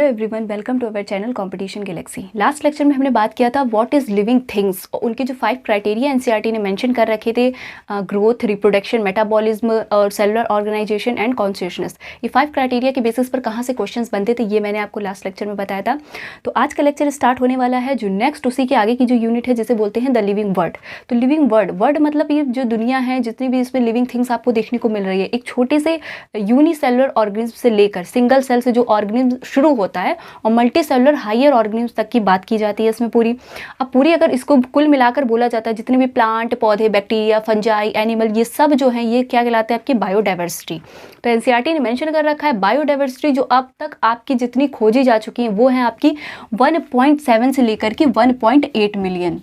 Hello everyone, welcome to our channel competition galaxy. Last lecture में हमने बात किया था व्हाट इज़ लिविंग थिंग्स और उनके जो 5 क्राइटेरिया एनसीईआरटी ने मेंशन कर रखे थे, ग्रोथ, रिप्रोडक्शन, मेटाबॉलिज्म और सेलुलर ऑर्गेनाइजेशन एंड कॉन्शियसनेस। ये 5 क्राइटेरिया के बेसिस पर कहाँ से क्वेश्चंस बनते थे ये मैंने आपको लास्ट लेक्चर में बताया था। तो आज का लेक्चर स्टार्ट होने वाला है जो नेक्स्ट उसी के आगे की जो यूनिट है जिसे बोलते हैं द लिविंग वर्ड। तो लिविंग वर्ड मतलब ये जो दुनिया है, जितनी भी इसमें लिविंग थिंग्स आपको देखने को मिल रही है, एक छोटे से यूनिसेलुलर ऑर्गेनिज्म से लेकर सिंगल सेल से जो ऑर्गेनिज्म शुरू होता है और मल्टी सेलुलर हायर ऑर्गेनिज्म तक की बात की जाती है इसमें पूरी। अब पूरी अगर इसको कुल मिलाकर बोला जाता है, जितने भी प्लांट, पौधे, बैक्टीरिया, फंजाई, एनिमल, ये सब जो हैं ये क्या कहलाते हैं? आपकी बायोडाइवर्सिटी। तो एनसीईआरटी ने मेंशन कर रखा है बायोडाइवर्सिटी जो अब तक आपकी जितनी खोजी जा चुकी है वो है आपकी 1.7 से लेकर के 1.8 मिलियन।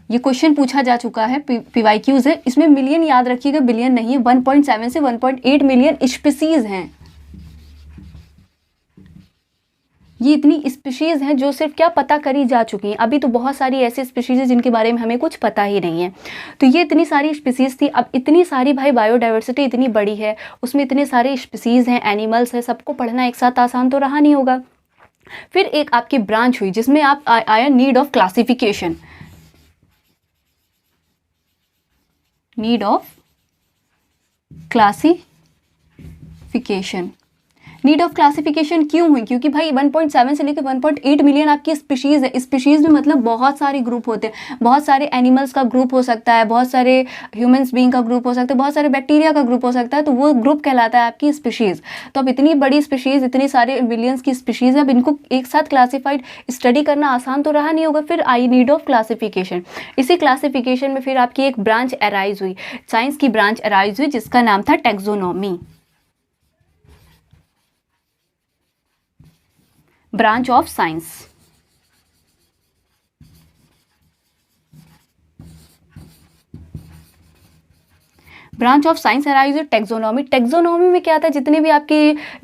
ये क्वेश्चन पूछा जा चुका है, पीवाईक्यूज है, इसमें मिलियन याद रखिएगा, बिलियन नहीं है। 1.7 से 1.8 मिलियन स्पीसीज हैं। ये इतनी स्पीशीज़ हैं जो सिर्फ क्या पता करी जा चुकी हैं। अभी तो बहुत सारी ऐसी स्पीशीज़ हैं जिनके बारे में हमें कुछ पता ही नहीं है। तो ये इतनी सारी स्पीसीज़ थी। अब इतनी सारी भाई बायोडाइवर्सिटी इतनी बड़ी है, उसमें इतने सारे स्पीसीज़ हैं, एनिमल्स हैं, सबको पढ़ना एक साथ आसान तो रहा नहीं होगा। फिर एक आपकी ब्रांच हुई जिसमें आप आया need of classification. Need of classification. Need of classification क्यों हुई? क्योंकि भाई 1.7 से लेकर 1.8 मिलियन आपकी स्पीशीज़ है। स्पीशीज़ में मतलब बहुत सारे ग्रुप होते हैं, बहुत सारे एनिमल्स का ग्रुप हो सकता है, बहुत सारे ह्यूमंस बीइंग का ग्रुप हो सकता है, बहुत सारे बैक्टीरिया का ग्रुप हो सकता है, तो वो ग्रुप कहलाता है आपकी स्पीशीज़। तो अब इतनी बड़ी स्पीशीज़, इतनी सारे मिलियंस की स्पीशीज़ है, अब इनको एक साथ क्लासीफाइड स्टडी करना आसान तो रहा नहीं होगा। फिर आई नीड ऑफ क्लासिफिकेशन। इसी क्लासिफिकेशन में फिर आपकी एक ब्रांच अराइज हुई, साइंस की ब्रांच अराइज हुई जिसका नाम था taxonomy. Branch of science. Branch of science arise taxonomy. Taxonomy में क्या था? जितने भी आपके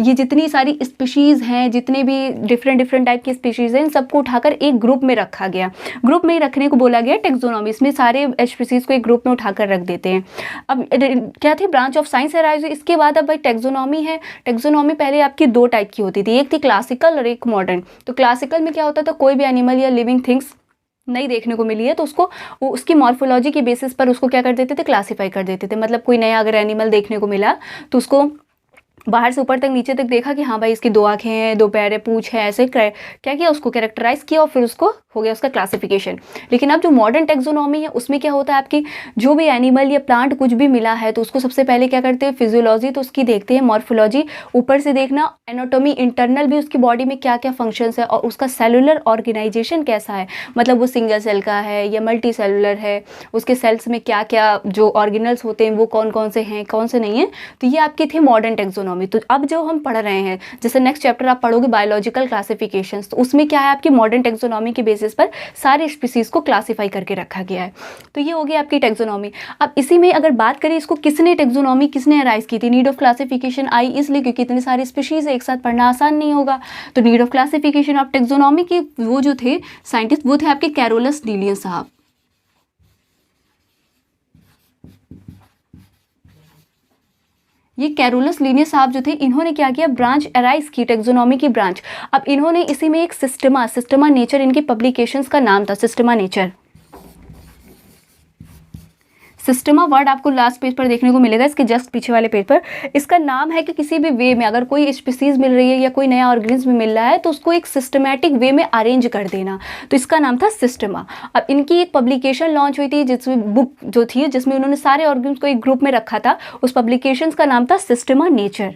ये जितनी सारी स्पीशीज़ हैं, जितने भी डिफरेंट टाइप की स्पीशीज़ हैं, इन सबको उठाकर एक ग्रुप में रखा गया। ग्रुप में ही रखने को बोला गया टैक्सोनॉमी। इसमें सारे स्पीशीज़ को एक ग्रुप में उठाकर रख देते हैं। अब क्या थी? Branch of science arise. इसके बाद अब भाई टैक्सोनॉमी है। टैक्सोनॉमी पहले आपकी 2 टाइप की होती थी, एक थी क्लासिकल और एक मॉडर्न। तो क्लासिकल में क्या होता था? कोई भी एनिमल या लिविंग थिंग्स नई देखने को मिली है तो उसको उसकी मॉर्फोलॉजी के बेसिस पर उसको क्या कर देते थे? क्लासीफाई कर देते थे। मतलब कोई नया अगर एनिमल देखने को मिला तो उसको बाहर से ऊपर तक नीचे तक देखा कि हाँ भाई इसकी 2 आँखें हैं, 2 पैर है, पूंछ है, ऐसे क्या किया? उसको कैरेक्टराइज किया और फिर उसको हो गया उसका क्लासिफिकेशन। लेकिन अब जो मॉडर्न टैक्सोनॉमी है उसमें क्या होता है? आपकी जो भी एनिमल या प्लांट कुछ भी मिला है तो उसको सबसे पहले क्या करते हैं? फिजियोलॉजी तो उसकी देखते हैं, मॉर्फोलॉजी ऊपर से देखना, एनाटॉमी इंटरनल भी उसकी बॉडी में क्या क्या फंक्शंस है और उसका सेलुलर ऑर्गेनाइजेशन कैसा है, मतलब वो सिंगल सेल का है या मल्टी सेलुलर है, उसके सेल्स में क्या क्या जो ऑर्गेनल्स होते हैं वो कौन कौन से हैं, कौन से नहीं हैं। तो ये आपकी थी मॉडर्न टैक्सोनॉमी। तो अब जो हम पढ़ रहे हैं, जैसे नेक्स्ट चैप्टर आप पढ़ोगे बायोलॉजिकल क्लासिफिकेशंस, तो उसमें क्या है? आपकी मॉडर्न टैक्सोनॉमी के बेसिस पर सारे स्पीसीज को क्लासिफाई करके रखा गया है। तो ये हो गई आपकी टैक्सोनॉमी। अब इसी में अगर बात करें इसको किसने टैक्सोनॉमी किसने अराइज की थी? नीड ऑफ क्लासिफिकेशन आई इसलिए क्योंकि इतनी सारी स्पीशीज है, एक साथ पढ़ना आसान नहीं होगा। तो need of classification of taxonomy के वो जो थे साइंटिस्ट वो थे आपके कैरोलस लीनियस साहब। ये कैरोलस लीनियस साहब जो थे इन्होंने क्या किया? ब्रांच अराइज की, टैक्सोनॉमी की ब्रांच। अब इन्होंने इसी में एक सिस्टमा नेचर, इनकी पब्लिकेशंस का नाम था सिस्टमा नेचर। सिस्टमा वर्ड आपको लास्ट पेज पर देखने को मिलेगा, इसके जस्ट पीछे वाले पेज पर। इसका नाम है कि किसी भी वे में अगर कोई स्पीसीज मिल रही है या कोई नया ऑर्गेनिज्म मिल रहा है तो उसको एक सिस्टमैटिक वे में अरेंज कर देना, तो इसका नाम था सिस्टमा। अब इनकी एक पब्लिकेशन लॉन्च हुई थी जिसमें बुक जो थी जिसमें उन्होंने सारे ऑर्गेनिज्म को एक ग्रुप में रखा था, उस पब्लिकेशन का नाम था सिस्टमा नेचर।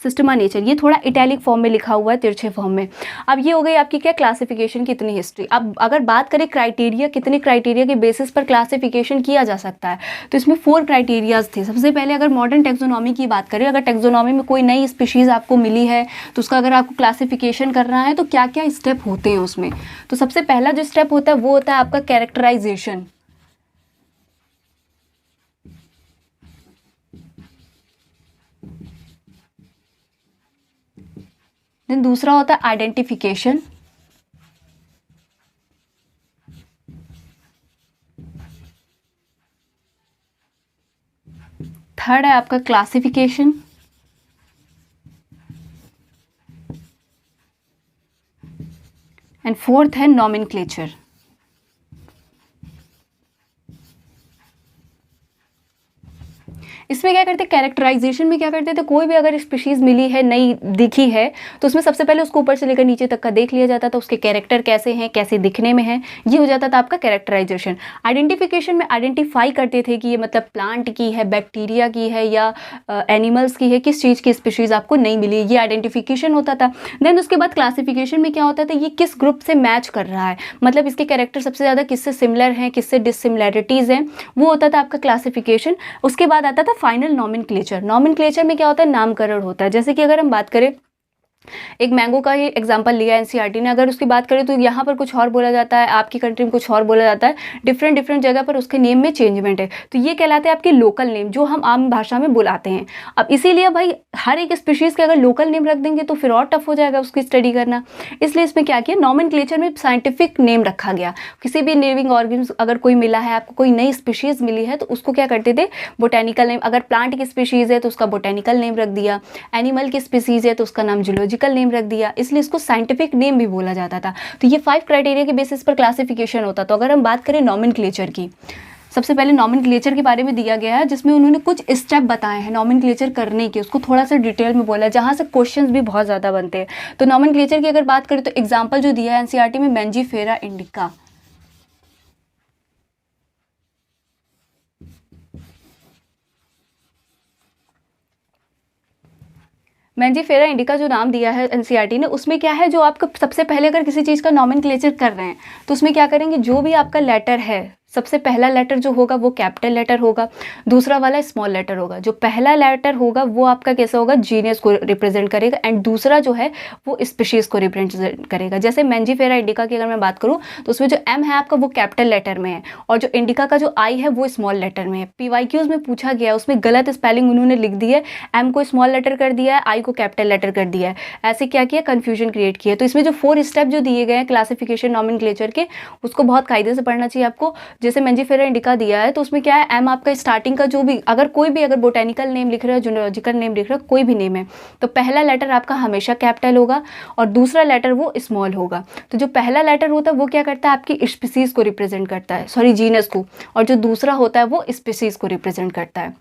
सिस्टमा नेचर, ये थोड़ा इटैलिक फॉर्म में लिखा हुआ है, तिरछे फॉर्म में। अब ये हो गई आपकी क्या? क्लासिफिकेशन की इतनी हिस्ट्री। अब अगर बात करें क्राइटेरिया, कितने क्राइटेरिया के बेसिस पर क्लासिफिकेशन किया जा सकता है, तो इसमें 4 क्राइटेरियाज थे। सबसे पहले अगर मॉडर्न टैक्सोनॉमी की बात करें, अगर टैक्सोनॉमी में कोई नई स्पीशीज़ आपको मिली है तो उसका अगर आपको क्लासिफिकेशन करना है तो क्या क्या स्टेप होते हैं उसमें। तो सबसे पहला जो स्टेप होता है वो होता है आपका कैरेक्टराइजेशन। देन दूसरा होता है आइडेंटिफिकेशन। थर्ड है आपका क्लासिफिकेशन, एंड फोर्थ है नॉमेनक्लेचर। इसमें क्या करते हैं, कैरेक्टराइजेशन में क्या करते थे, कोई भी अगर स्पीशीज़ मिली है, नई दिखी है, तो उसमें सबसे पहले उसको ऊपर से लेकर नीचे तक का देख लिया जाता था, उसके कैरेक्टर कैसे हैं, कैसे दिखने में हैं, ये हो जाता था आपका कैरेक्टराइजेशन। आइडेंटिफिकेशन में आइडेंटिफाई करते थे कि ये मतलब प्लांट की है, बैक्टीरिया की है, या एनिमल्स की है, किस चीज़ की स्पीशीज़ आपको नहीं मिली, ये आइडेंटिफिकेशन होता था। देन उसके बाद क्लासिफिकेशन में क्या होता था, ये किस ग्रुप से मैच कर रहा है, मतलब इसके कैरेक्टर सबसे ज़्यादा किससे सिमिलर हैं, किससे डिससिमिलैरिटीज़ हैं, वो होता था आपका क्लासिफिकेशन। उसके बाद आता था फाइनल नॉमेनक्लेचर। नॉमेनक्लेचर में क्या होता है, नामकरण होता है। जैसे कि अगर हम बात करें, एक मैंगो का ही एग्जांपल लिया एनसीईआरटी ने, अगर उसकी बात करें तो यहाँ पर कुछ और बोला जाता है, आपकी कंट्री में कुछ और बोला जाता है, डिफरेंट डिफरेंट जगह पर उसके नेम में चेंजमेंट है, तो ये कहलाते हैं आपके लोकल नेम, जो हम आम भाषा में बुलाते हैं। अब इसीलिए भाई हर एक स्पीशीज़ के अगर लोकल नेम रख देंगे तो फिर और टफ हो जाएगा उसकी स्टडी करना, इसलिए इसमें क्या किया, नॉमेनक्लेचर में साइंटिफिक नेम रखा गया। किसी भी लिविंग ऑर्गेनिज्म अगर कोई मिला है आपको, कोई नई स्पीशीज़ मिली है, तो उसको क्या करते थे, बोटेनिकल नेम, अगर प्लांट की स्पीशीज़ है तो उसका बोटेनिकल नेम रख दिया, एनिमल की स्पीशीज़ है तो उसका नाम जूलॉजिकल नेम रख दिया, इसलिए इसको साइंटिफिक नेम भी बोला जाता था। तो ये 5 क्राइटेरिया के बेसिस पर क्लासिफिकेशन होता। तो अगर हम बात करें नॉमेनक्लेचर की, सबसे पहले नॉमेनक्लेचर के बारे में दिया गया है, जिसमें उन्होंने कुछ स्टेप बताए हैं नॉमेनक्लेचर करने के, उसको थोड़ा सा डिटेल में बोला है, जहाँ से क्वेश्चंस भी बहुत ज़्यादा बनते हैं। तो नॉमेनक्लेचर की अगर बात करें तो एग्जाम्पल जो दिया है एनसीईआरटी में, मैंजीफेरा इंडिका, मैंजीफेरा इंडिका जो नाम दिया है एनसीईआरटी ने, उसमें क्या है, जो आपका सबसे पहले अगर किसी चीज़ का नॉमेनक्लेचर कर रहे हैं तो उसमें क्या करेंगे, जो भी आपका लेटर है, सबसे पहला लेटर जो होगा वो कैपिटल लेटर होगा, दूसरा वाला स्मॉल लेटर होगा। जो पहला लेटर होगा वो आपका कैसा होगा, जीनस को रिप्रेजेंट करेगा, एंड दूसरा जो है वो स्पीशीज़ को रिप्रेजेंट करेगा। जैसे मैंजीफेरा इंडिका की अगर मैं बात करूँ तो उसमें जो एम है आपका वो कैपिटल लेटर में है, और जो इंडिका का जो आई है वो स्मॉल लेटर में है। पीवाईक्यूज़ में पूछा गया, उसमें गलत स्पेलिंग उन्होंने लिख दी है, एम को स्मॉल लेटर कर दिया है, आई को कैपिटल लेटर कर दिया है, ऐसे क्या किया, कन्फ्यूजन क्रिएट किया। तो इसमें जो 4 स्टेप जो दिए गए हैं क्लासिफिकेशन नॉमेनक्लेचर के, उसको बहुत कायदे से पढ़ना चाहिए आपको। जैसे मैंजीफेरा इंडिका दिया है तो उसमें क्या है, एम आपका स्टार्टिंग का जो भी, अगर कोई भी अगर बोटेनिकल नेम लिख रहा है, जूलॉजिकल नेम लिख रहा है, कोई भी नेम है, तो पहला लेटर आपका हमेशा कैपिटल होगा और दूसरा लेटर वो स्मॉल होगा। तो जो पहला लेटर होता है वो क्या करता है, आपकी स्पीसीज़ को रिप्रेजेंट करता है, सॉरी जीनस को, और जो दूसरा होता है वो स्पीसीज़ को रिप्रेजेंट करता है।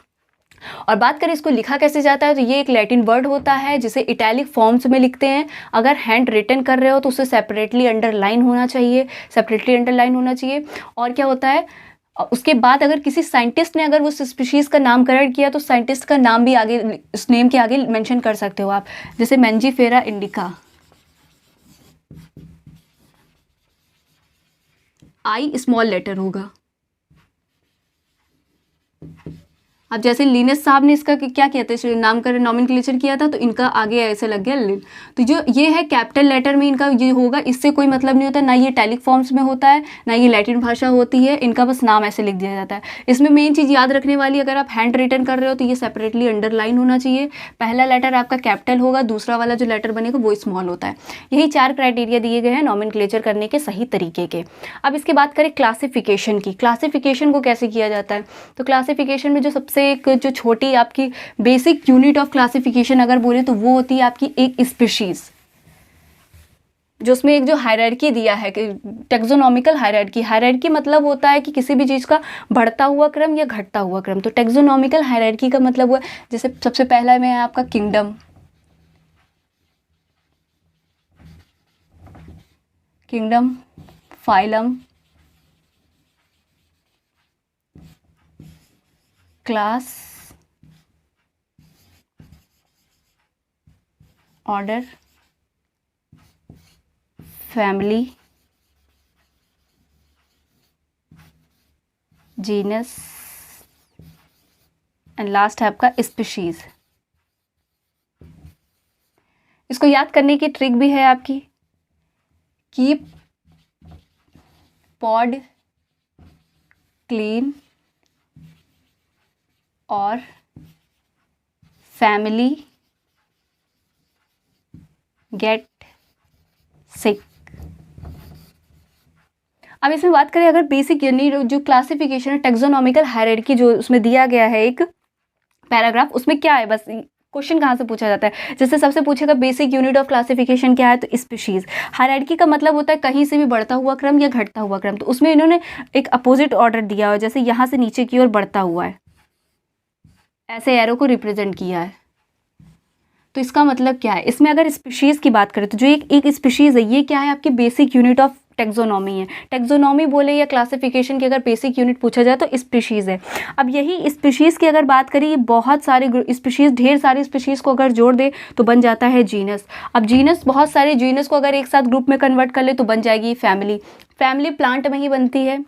और बात करें इसको लिखा कैसे जाता है, तो ये एक लैटिन वर्ड होता है जिसे इटैलिक फॉर्म्स में लिखते हैं। अगर हैंड रिटन कर रहे हो तो उसे सेपरेटली अंडरलाइन होना चाहिए, और क्या होता है, उसके बाद अगर किसी साइंटिस्ट ने अगर उस स्पीशीज़ का नामकरण किया तो साइंटिस्ट का नाम भी आगे उस नेम के आगे मेंशन कर सकते हो आप। जैसे mangifera indica, I small letter होगा। अब जैसे लिनस साहब ने इसका क्या कहते हैं, नामकरण नॉमेनक्लेचर किया था, तो इनका आगे ऐसे लग गया लिन। तो जो ये है कैपिटल लेटर में इनका ये होगा, इससे कोई मतलब नहीं होता, ना ये टैलिक फॉर्म्स में होता है, ना ये लैटिन भाषा होती है, इनका बस नाम ऐसे लिख दिया जाता है। इसमें मेन चीज़ याद रखने वाली, अगर आप हैंड रिटन कर रहे हो तो ये सेपरेटली अंडरलाइन होना चाहिए, पहला लेटर आपका कैपिटल होगा, दूसरा वाला जो लेटर बनेगा वो स्मॉल होता है। यही 4 क्राइटेरिया दिए गए हैं नॉमेनक्लेचर करने के सही तरीके के। अब इसके बात करें क्लासिफिकेशन की, क्लासिफिकेशन को कैसे किया जाता है, तो क्लासिफिकेशन में जो सबसे एक जो छोटी आपकी बेसिक यूनिट ऑफ क्लासिफिकेशन अगर बोले तो वो होती है आपकी एक स्पीशीज, जो उसमें एक जो हायरार्की दिया है कि टेक्सोनॉमिकल हायरार्की मतलब होता है कि किसी भी चीज़ का बढ़ता हुआ क्रम या घटता हुआ क्रम। तो टेक्सोनॉमिकल हायरार्की का मतलब हुआ, जैसे सबसे पहला में है आपका kingdom, phylum, class, order, family, genus, and last है आपका स्पीशीज। इसको याद करने की ट्रिक भी है आपकी, कीप पॉड क्लीन और फैमिली गेट सिक। अब इसमें बात करें अगर बेसिक यानी जो क्लासिफिकेशन है टेक्सोनॉमिकल हायरार्की जो उसमें दिया गया है एक, पैराग्राफ, उसमें क्या है, बस क्वेश्चन कहाँ से पूछा जाता है, जैसे सबसे पूछेगा बेसिक यूनिट ऑफ क्लासिफिकेशन क्या है, तो स्पीशीज। हायरार्की का मतलब होता है कहीं से भी बढ़ता हुआ क्रम या घटता हुआ क्रम, तो उसमें इन्होंने एक अपोजिट ऑर्डर दिया है, जैसे यहाँ से नीचे की ओर बढ़ता हुआ है, ऐसे एरो को रिप्रेजेंट किया है। तो इसका मतलब क्या है, इसमें अगर स्पीशीज़ की बात करें तो जो एक स्पीशीज़ है ये क्या है, आपकी बेसिक यूनिट ऑफ टेक्सोनॉमी है। टेक्सोनॉमी बोले या क्लासिफिकेशन की अगर बेसिक यूनिट पूछा जाए तो स्पीशीज़ है। अब यही स्पीशीज़ की अगर बात करें, ये बहुत सारे स्पीशीज़, ढेर सारी स्पीशीज़ को अगर जोड़ दे तो बन जाता है जीनस। अब जीनस, बहुत सारे जीनस को अगर एक साथ ग्रुप में कन्वर्ट कर ले तो बन जाएगी फैमिली। फैमिली प्लांट में ही बनती है,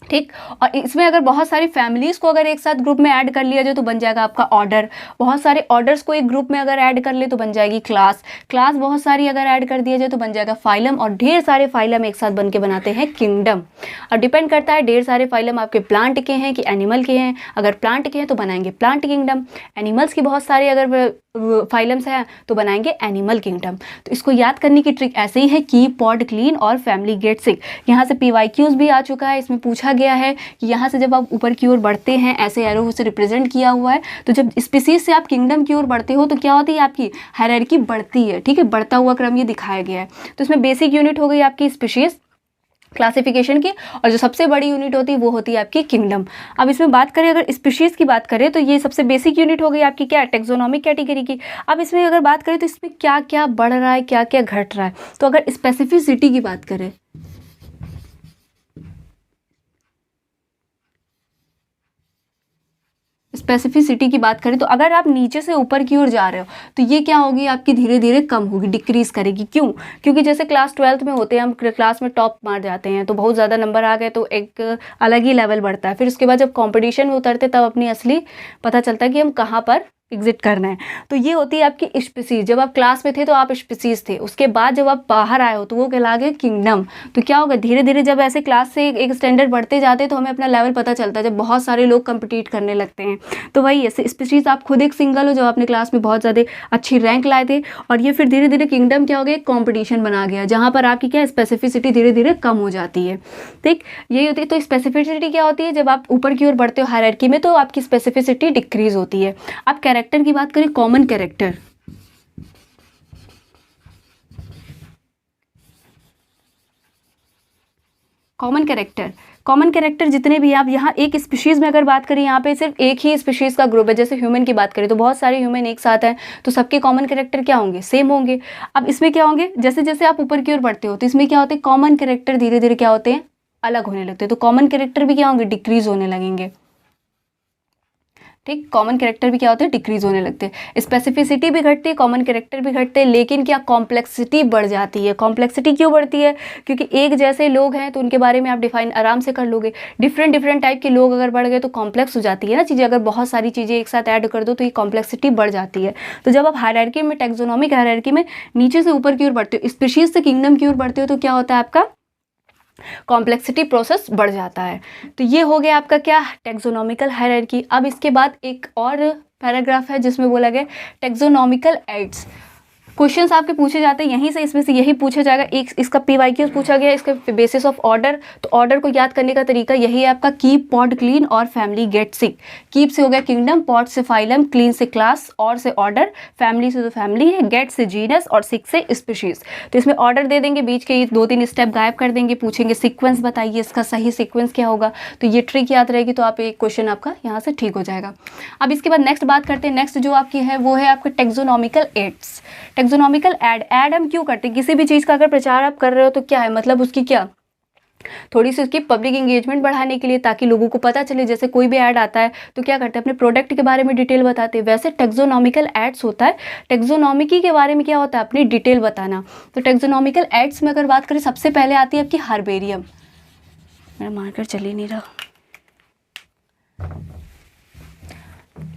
ठीक। और इसमें अगर बहुत सारी फैमिलीज़ को अगर एक साथ ग्रुप में ऐड कर लिया जाए तो बन जाएगा आपका ऑर्डर। बहुत सारे ऑर्डर्स को एक ग्रुप में अगर ऐड कर ले तो बन जाएगी क्लास। क्लास बहुत सारी अगर ऐड कर दिया जाए तो बन जाएगा फाइलम, और ढेर सारे फाइलम एक साथ बन के बनाते हैं किंगडम। और डिपेंड करता है ढेर सारे फाइलम आपके प्लांट के हैं कि एनिमल के हैं। अगर प्लांट के हैं तो बनाएंगे प्लांट किंगडम, एनिमल्स की बहुत सारे अगर फाइलम्स हैं तो बनाएंगे एनिमल किंगडम। तो इसको याद करने की ट्रिक ऐसे ही है, कीप पॉड क्लीन और फैमिली गेट सिक। यहाँ से PYQs भी आ चुका है, इसमें पूछा गया है कि यहाँ से जब आप ऊपर की ओर बढ़ते हैं, ऐसे एरो से रिप्रेजेंट किया हुआ है, तो जब स्पीसीज से आप किंगडम की ओर बढ़ते हो तो क्या होती है, आपकी हायरार्की बढ़ती है, ठीक है, बढ़ता हुआ क्रम ये दिखाया गया है। तो इसमें बेसिक यूनिट हो गई आपकी स्पीशीज क्लासिफिकेशन की, और जो सबसे बड़ी यूनिट होती है वो होती है आपकी किंगडम। अब इसमें बात करें, अगर स्पीशीज़ की बात करें तो ये सबसे बेसिक यूनिट हो गई आपकी क्या, टेक्सोनॉमिक कैटेगरी की। अब इसमें अगर बात करें तो इसमें क्या क्या बढ़ रहा है, क्या क्या घट रहा है, तो अगर स्पेसिफिसिटी की बात करें, स्पेसिफिसिटी की बात करें तो अगर आप नीचे से ऊपर की ओर जा रहे हो तो ये क्या होगी, आपकी धीरे धीरे कम होगी, डिक्रीज करेगी। क्यों? क्योंकि जैसे क्लास 12th में होते हैं, हम क्लास में टॉप मार जाते हैं तो बहुत ज़्यादा नंबर आ गए तो एक अलग ही लेवल बढ़ता है। फिर उसके बाद जब कंपटीशन में उतरते तब अपनी असली पता चलता है कि हम कहाँ पर एग्जिट करना है। तो ये होती है आपकी स्पीसीज। जब आप क्लास में थे तो आप स्पीसीज थे, उसके बाद जब आप बाहर आए हो तो वो कहला गए किंगडम। तो क्या होगा, धीरे धीरे जब ऐसे क्लास से एक स्टैंडर्ड बढ़ते जाते तो हमें अपना लेवल पता चलता है, जब बहुत सारे लोग कंपीट करने लगते हैं। तो वही ऐसे स्पीसीज, आप खुद एक सिंगल हो जब अपने क्लास में बहुत ज़्यादा अच्छी रैंक लाए थे, और ये फिर धीरे धीरे किंगडम क्या हो गया, एक कॉम्पिटिशन बना गया जहाँ पर आपकी क्या स्पेसिफिसिटी धीरे धीरे कम हो जाती है। ठीक, यही होती है। तो स्पेसिफिसिटी क्या होती है, जब आप ऊपर की ओर बढ़ते हो हायरार्की में तो आपकी स्पेसिफिसिटी डिक्रीज होती है। अब कैरेक्टर की बात करें, कॉमन कैरेक्टर, कॉमन कैरेक्टर जितने भी आप यहाँ एक स्पीशीज़ में अगर बात करें, यहाँ पे सिर्फ एक ही स्पीशीज़ का ग्रुप है। जैसे ह्यूमन की बात करें तो बहुत सारे ह्यूमन एक साथ हैं तो सबके कॉमन कैरेक्टर क्या होंगे, सेम होंगे। अब इसमें क्या होंगे, जैसे जैसे आप ऊपर की ओर बढ़ते हो तो इसमें क्या होते हैं, कॉमन कैरेक्टर धीरे धीरे क्या होते हैं, अलग होने लगते हैं। तो कॉमन कैरेक्टर भी क्या होंगे, डिक्रीज होने लगेंगे। ठीक, कॉमन कैरेक्टर भी क्या होते हैं, डिक्रीज होने लगते हैं। स्पेसिफिसिटी भी घटती है, कॉमन कैरेक्टर भी घटते हैं, लेकिन क्या कॉम्प्लेक्सिटी बढ़ जाती है। कॉम्प्लेक्सिटी क्यों बढ़ती है, क्योंकि एक जैसे लोग हैं तो उनके बारे में आप डिफाइन आराम से कर लोगे। डिफरेंट डिफरेंट टाइप के लोग अगर बढ़ गए तो कॉम्प्लेक्स हो जाती है ना चीज़ें। अगर बहुत सारी चीज़ें एक साथ ऐड कर दो तो ये कॉम्प्लेक्सिटी बढ़ जाती है। तो जब आप हायरार्की में, टेक्सोनॉमिक हायरार्की में नीचे से ऊपर की ओर बढ़ते हो, स्पीशीज से किंगडम की ओर बढ़ते हो, तो क्या होता है, आपका कॉम्प्लेक्सिटी प्रोसेस बढ़ जाता है। तो ये हो गया आपका क्या, टेक्सोनॉमिकल हायरार्की। अब इसके बाद एक और पैराग्राफ है जिसमें बोला गया टेक्सोनॉमिकल एड्स। क्वेश्चंस आपके पूछे जाते हैं यहीं से, इसमें से यही पूछा जाएगा। एक इसका PYQ पूछा गया, इसका बेसिस ऑफ ऑर्डर। तो ऑर्डर को याद करने का तरीका यही है आपका, कीप पॉड क्लीन और फैमिली गेट सिक। कीप से हो गया किंगडम, पॉड से फाइलम, क्लीन से क्लास, और से ऑर्डर, फैमिली से तो फैमिली है, गेट से जीनस और सिक से स्पीशीज। तो इसमें ऑर्डर दे देंगे, बीच के ये 2-3 स्टेप गायब कर देंगे, पूछेंगे सीक्वेंस बताइए, इसका सही सीक्वेंस क्या होगा। तो ये ट्रिक याद रहेगी तो आप एक क्वेश्चन आपका यहाँ से ठीक हो जाएगा। अब इसके बाद नेक्स्ट बात करते हैं। नेक्स्ट जो आपकी है वो है आपके टेक्सोनॉमिकल एड्स। टेक्सोनॉमिकल ऐड हम क्यों करते हैं, किसी भी चीज़ का अगर प्रचार आप कर रहे हो तो क्या है, मतलब उसकी क्या, थोड़ी सी उसकी पब्लिक इंगेजमेंट बढ़ाने के लिए, ताकि लोगों को पता चले। जैसे कोई भी ऐड आता है तो क्या करते हैं, अपने प्रोडक्ट के बारे में डिटेल बताते हैं। वैसे टेक्सोनॉमिकल एड्स होता है, टेक्सोनॉमिकी के बारे में क्या होता है, अपनी डिटेल बताना। तो टेक्सोनॉमिकल एड्स में अगर बात करें, सबसे पहले आती है आपकी हार्बेरियम। मेरा मार्कर चल ही नहीं रहा।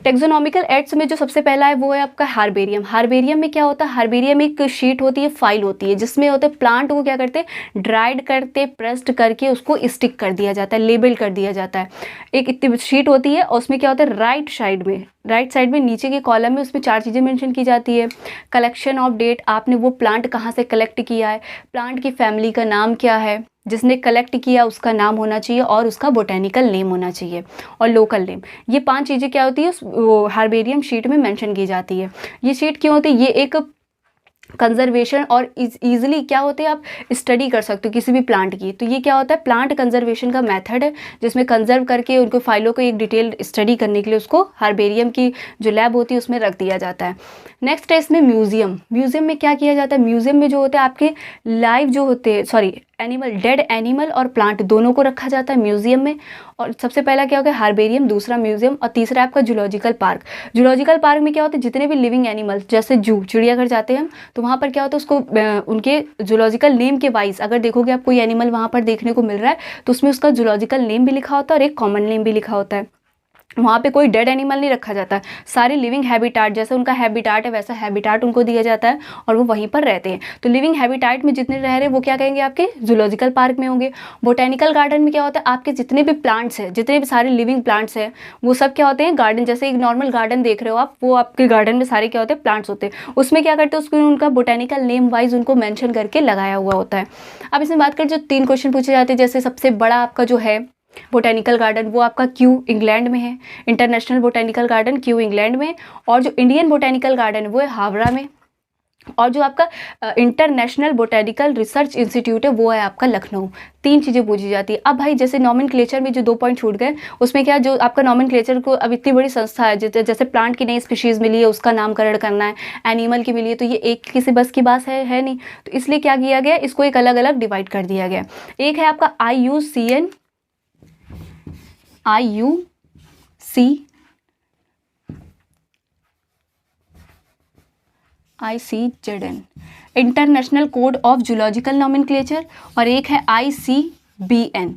टेक्सोनॉमिकल एड्स में जो सबसे पहला है वो है आपका हार्बेरियम। हार्बेरियम में क्या होता है, हार्बेरियम एक शीट होती है, फाइल होती है, जिसमें होते हैं प्लांट को क्या करते हैं, ड्राइड करते, प्रेस्ड करके उसको स्टिक कर दिया जाता है, लेबल कर दिया जाता है। एक इतनी शीट होती है और उसमें क्या होता है, राइट साइड में नीचे के कॉलम में उसमें 4 चीज़ें मेंशन की जाती है। कलेक्शन ऑफ डेट, आपने वो प्लांट कहाँ से कलेक्ट किया है, प्लांट की फैमिली का नाम क्या है, जिसने कलेक्ट किया उसका नाम होना चाहिए और उसका बोटेनिकल नेम होना चाहिए और लोकल नेम। ये 5 चीज़ें क्या होती है वो हार्बेरियम शीट में मेंशन की जाती है। ये शीट क्यों होती है? ये एक कंजर्वेशन और ईजिली क्या होते हैं, आप स्टडी कर सकते हो किसी भी प्लांट की। तो ये क्या होता है, प्लांट कंजर्वेशन का मेथड है जिसमें कंजर्व करके उनको फाइलों को एक डिटेल स्टडी करने के लिए उसको हार्बेरियम की जो लैब होती है उसमें रख दिया जाता है। नेक्स्ट है इसमें म्यूजियम। म्यूजियम में क्या किया जाता है, म्यूजियम में जो होते हैं आपके लाइव जो होते हैं एनिमल, डेड एनिमल और प्लांट दोनों को रखा जाता है म्यूजियम में। और सबसे पहला क्या होगा, हार्बेरियम, दूसरा म्यूजियम और तीसरा आपका जूलॉजिकल पार्क। जूलॉजिकल पार्क में क्या होता है, जितने भी लिविंग एनिमल्स, जैसे जू चिड़ियाघर जाते हैं हम, तो वहाँ पर क्या होता है उसको उनके जूलॉजिकल नेम के वाइज अगर देखोगे आप कोई एनिमल वहाँ पर देखने को मिल रहा है तो उसमें उसका जूलॉजिकल नेम भी लिखा होता है और एक कॉमन नेम भी लिखा होता है। वहाँ पे कोई डेड एनिमल नहीं रखा जाता है, सारे लिविंग हैबिटाट, जैसे उनका हैबिटाट है वैसा हैबिटाट उनको दिया जाता है और वो वहीं पर रहते हैं। तो लिविंग हैबिटाट में जितने रह रहे हैं वो क्या कहेंगे, आपके जूलॉजिकल पार्क में होंगे। बोटेनिकल गार्डन में क्या होता है, आपके जितने भी प्लांट्स हैं, जितने भी सारे लिविंग प्लांट्स हैं वो सब क्या होते हैं, गार्डन जैसे एक नॉर्मल गार्डन देख रहे हो आप, वो आपके गार्डन में सारे क्या होते हैं, प्लांट्स होते हैं। उसमें क्या करते हैं, उसको उनका बोटेनिकल नेम वाइज उनको मैंशन करके लगाया हुआ होता है। अब इसमें बात करें जो 3 क्वेश्चन पूछे जाते हैं, जैसे सबसे बड़ा आपका जो है बोटेनिकल गार्डन वो आपका क्यू इंग्लैंड में है, international botanical garden Q England में, और जो इंडियन बोटेनिकल गार्डन वो है हावड़ा में, और जो आपका इंटरनेशनल बोटेनिकल रिसर्च इंस्टीट्यूट है वो है आपका लखनऊ। 3 चीज़ें पूछी जाती है। अब भाई जैसे नॉमेनक्लेचर में जो 2 पॉइंट छूट गए, उसमें क्या जो आपका नॉमेनक्लेचर को अब इतनी बड़ी संस्था है, जैसे प्लांट की नई स्पीशीज़ मिली है उसका नामकरण करना है, एनिमल की मिली है, तो ये एक किसी बस की बात है नहीं। तो इसलिए क्या किया गया, इसको एक अलग अलग डिवाइड कर दिया गया। एक है आपका IUCN ICZN international code of zoological nomenclature, और एक है ICBN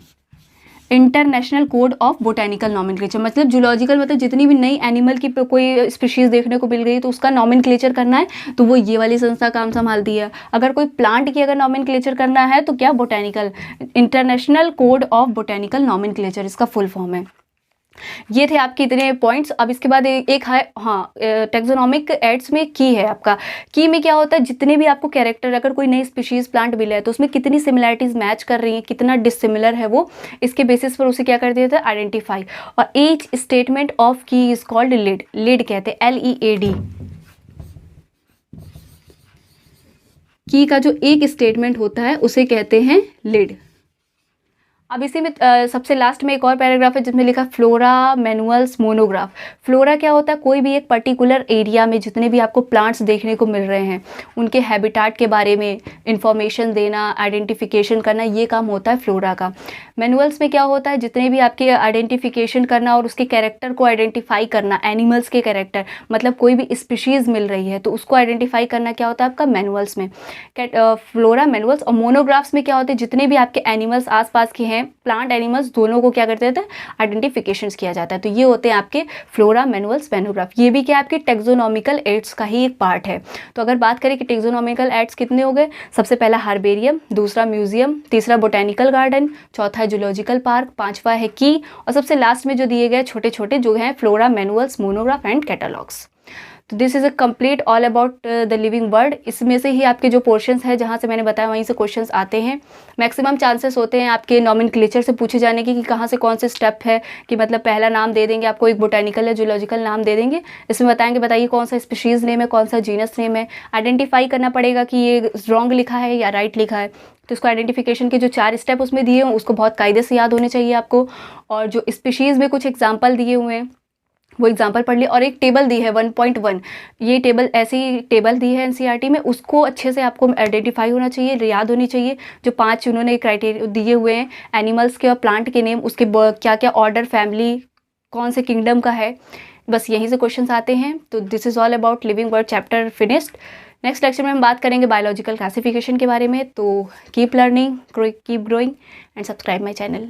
international code of botanical nomenclature. मतलब जूलॉजिकल मतलब जितनी भी नई एनिमल की कोई स्पीशीज़ देखने को मिल गई तो उसका नॉमेनक्लेचर करना है तो वो ये वाली संस्था काम संभालती है। अगर कोई प्लांट की अगर नॉमेनक्लेचर करना है तो क्या, botanical international code of botanical nomenclature इसका फुल फॉर्म है। ये थे आपके इतने पॉइंट्स। अब इसके बाद एक है टेक्सोनोमिक एड्स में की है आपका। की में क्या होता है, जितने भी आपको कैरेक्टर, अगर कोई नई स्पीशीज़ प्लांट मिला है तो उसमें कितनी सिमिलैरिटीज़ मैच कर रही हैं, कितना डिसिमिलर है वो, इसके बेसिस पर उसे क्या कर दिया था, आइडेंटिफाई। और ईच स्टेटमेंट ऑफ की इज कॉल्ड लीड, लीड कहते हैं LEAD। की का जो एक स्टेटमेंट होता है उसे कहते हैं लीड। अब इसी में सबसे लास्ट में एक और पैराग्राफ है जिसमें लिखा फ्लोरा मैनुअल्स मोनोग्राफ। फ्लोरा क्या होता है, कोई भी एक पर्टिकुलर एरिया में जितने भी आपको प्लांट्स देखने को मिल रहे हैं उनके हैबिटाट के बारे में इंफॉर्मेशन देना, आइडेंटिफिकेशन करना, ये काम होता है फ्लोरा का। मैनुअल्स में क्या होता है, जितने भी आपके आइडेंटिफिकेशन करना और उसके कैरेक्टर को आइडेंटिफाई करना, एनिमल्स के कैरेक्टर, मतलब कोई भी स्पीशीज़ मिल रही है तो उसको आइडेंटिफाई करना क्या होता है आपका मैनुअल्स में, फ्लोरा मैनुअल्स। और मोनोग्राफ्स में क्या होते हैं, जितने भी आपके एनिमल्स आसपास के हैं, प्लांट एनिमल्स दोनों को क्या करते थे, आइडेंटिफिकेशंस किया जाता है। तो ये होते हैं आपके फ्लोरा मैनुअल्स मैनोग्राफ। ये भी क्या आपके टेक्सोनॉमिकल एड्स का ही एक पार्ट है। तो अगर बात करें कि टेक्सोनॉमिकल एड्स कितने हो गए, सबसे पहला हार्बेरियम, दूसरा म्यूजियम, तीसरा बोटेनिकल गार्डन, चौथा है जूलॉजिकल पार्क, 5वां है की, और सबसे लास्ट में जो दिए गए छोटे छोटे जो हैं flora manuals monograph and catalogues. तो this is a complete all about the living world. इसमें से ही आपके जो पोर्शंस हैं जहाँ से मैंने बताया वहीं से क्वेश्चंस आते हैं। मैक्सिमम चांसेस होते हैं आपके नॉमेनक्लेचर से पूछे जाने की कि कहाँ से कौन से स्टेप है, कि मतलब पहला नाम दे देंगे आपको, एक बोटेनिकल या जूलॉजिकल नाम दे देंगे, इसमें बताएंगे बताइए कौन सा स्पीशीज़ नेम है, कौन सा जीनस नेम है। आइडेंटिफाई करना पड़ेगा कि ये रॉन्ग लिखा है या राइट लिखा है। तो इसको आइडेंटिफिकेशन के जो 4 स्टेप उसमें दिए हैं उसको बहुत कायदे से याद होने चाहिए आपको। और जो स्पीशीज़ में कुछ एग्जाम्पल दिए हुए हैं वो एग्जाम्पल पढ़ लिए, और एक टेबल दी है 1.1, ये टेबल ऐसी टेबल दी है NCERT में, उसको अच्छे से आपको आइडेंटिफाई होना चाहिए, याद होनी चाहिए। जो 5 उन्होंने क्राइटेरिया दिए हुए हैं एनिमल्स के और प्लांट के नेम, उसके क्या क्या ऑर्डर, फैमिली, कौन से किंगडम का है, बस यहीं से क्वेश्चन आते हैं। तो this is all about living world chapter finished. Next lecture में हम बात करेंगे बायोलॉजिकल क्लासिफिकेशन के बारे में। तो keep learning, keep growing and subscribe my channel.